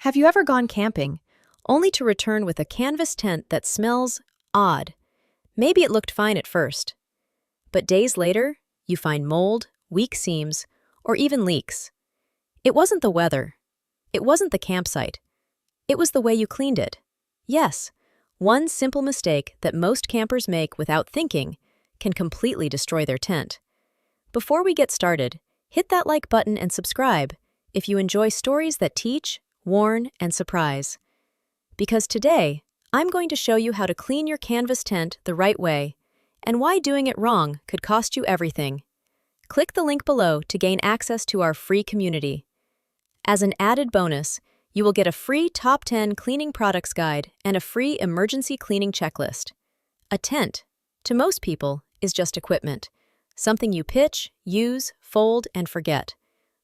Have you ever gone camping, only to return with a canvas tent that smells odd? Maybe it looked fine at first, but days later, you find mold, weak seams, or even leaks. It wasn't the weather. It wasn't the campsite. It was the way you cleaned it. Yes, one simple mistake that most campers make without thinking can completely destroy their tent. Before we get started, hit that like button and subscribe if you enjoy stories that teach, warn, and surprise. Because today, I'm going to show you how to clean your canvas tent the right way, and why doing it wrong could cost you everything. Click the link below to gain access to our free community. As an added bonus, you will get a free Top 10 Cleaning Products Guide and a free Emergency Cleaning Checklist. A tent, to most people, is just equipment, something you pitch, use, fold, and forget.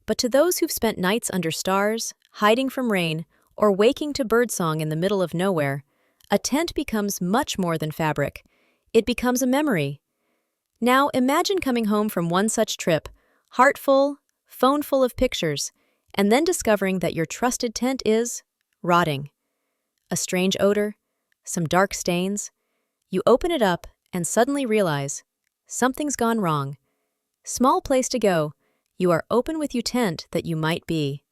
But to those who've spent nights under stars, hiding from rain, or waking to birdsong in the middle of nowhere, a tent becomes much more than fabric. It becomes a memory. Now imagine coming home from one such trip, heart full, phone full of pictures, and then discovering that your trusted tent is rotting. A strange odor, some dark stains. You open it up and suddenly realize something's gone wrong. Small place to go. You are open with your tent that you might be.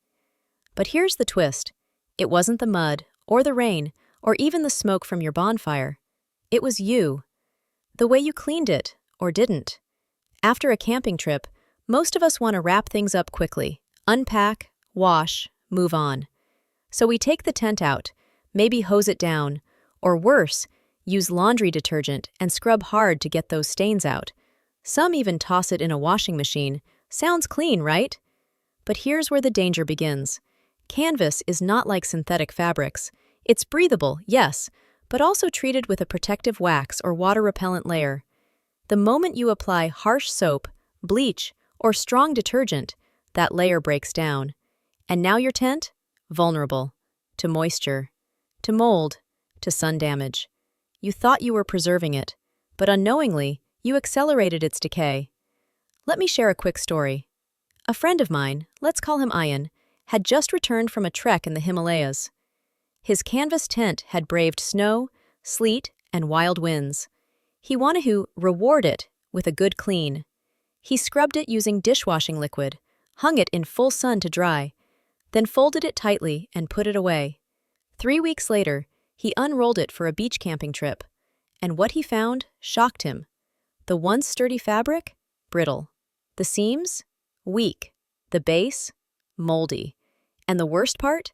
But here's the twist. It wasn't the mud, or the rain, or even the smoke from your bonfire. It was you. The way you cleaned it, or didn't. After a camping trip, most of us want to wrap things up quickly, unpack, wash, move on. So we take the tent out, maybe hose it down, or worse, use laundry detergent and scrub hard to get those stains out. Some even toss it in a washing machine. Sounds clean, right? But here's where the danger begins. Canvas is not like synthetic fabrics. It's breathable, yes, but also treated with a protective wax or water-repellent layer. The moment you apply harsh soap, bleach, or strong detergent, that layer breaks down. And now your tent? Vulnerable. To moisture. To mold. To sun damage. You thought you were preserving it, but unknowingly, you accelerated its decay. Let me share a quick story. A friend of mine, let's call him Ian, had just returned from a trek in the Himalayas. His canvas tent had braved snow, sleet, and wild winds. He wanted to reward it with a good clean. He scrubbed it using dishwashing liquid, hung it in full sun to dry, then folded it tightly and put it away. 3 weeks later, he unrolled it for a beach camping trip, and what he found shocked him. The once sturdy fabric? Brittle. The seams? Weak. The base? Moldy. And the worst part?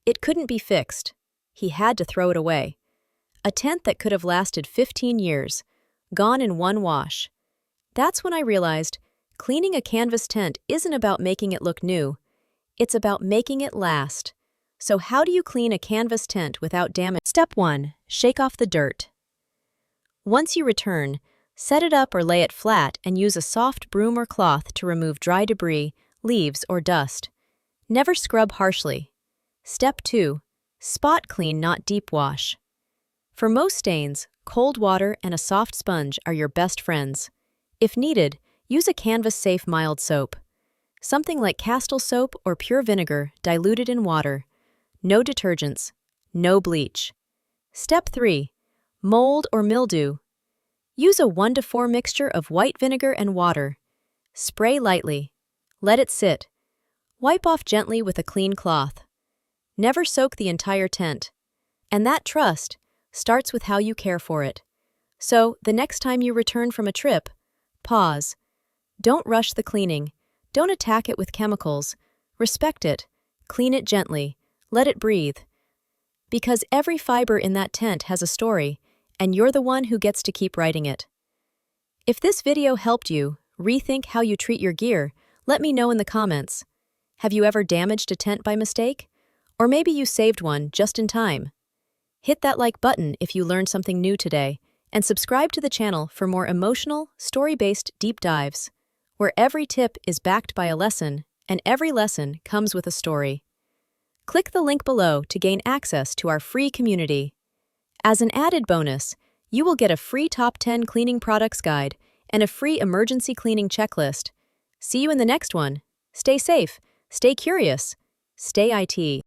It couldn't be fixed. He had to throw it away. A tent that could have lasted 15 years, gone in one wash. That's when I realized cleaning a canvas tent isn't about making it look new. It's about making it last. So how do you clean a canvas tent without damage? Step 1. Shake off the dirt. Once you return, set it up or lay it flat and use a soft broom or cloth to remove dry debris, leaves, or dust. Never scrub harshly. Step 2. Spot clean, not deep wash. For most stains, cold water and a soft sponge are your best friends. If needed, use a canvas-safe mild soap. Something like Castile soap or pure vinegar diluted in water. No detergents. No bleach. Step 3. Mold or mildew. Use a 1-to-4 mixture of white vinegar and water. Spray lightly. Let it sit. Wipe off gently with a clean cloth. Never soak the entire tent. And that trust starts with how you care for it. So, the next time you return from a trip, pause. Don't rush the cleaning. Don't attack it with chemicals. Respect it. Clean it gently. Let it breathe. Because every fiber in that tent has a story, and you're the one who gets to keep writing it. If this video helped you rethink how you treat your gear, let me know in the comments. Have you ever damaged a tent by mistake? Or maybe you saved one just in time. Hit that like button if you learned something new today, and subscribe to the channel for more emotional, story-based deep dives, where every tip is backed by a lesson, and every lesson comes with a story. Click the link below to gain access to our free community. As an added bonus, you will get a free Top 10 Cleaning Products Guide and a free Emergency Cleaning Checklist. See you in the next one. Stay safe, stay curious, stay IT.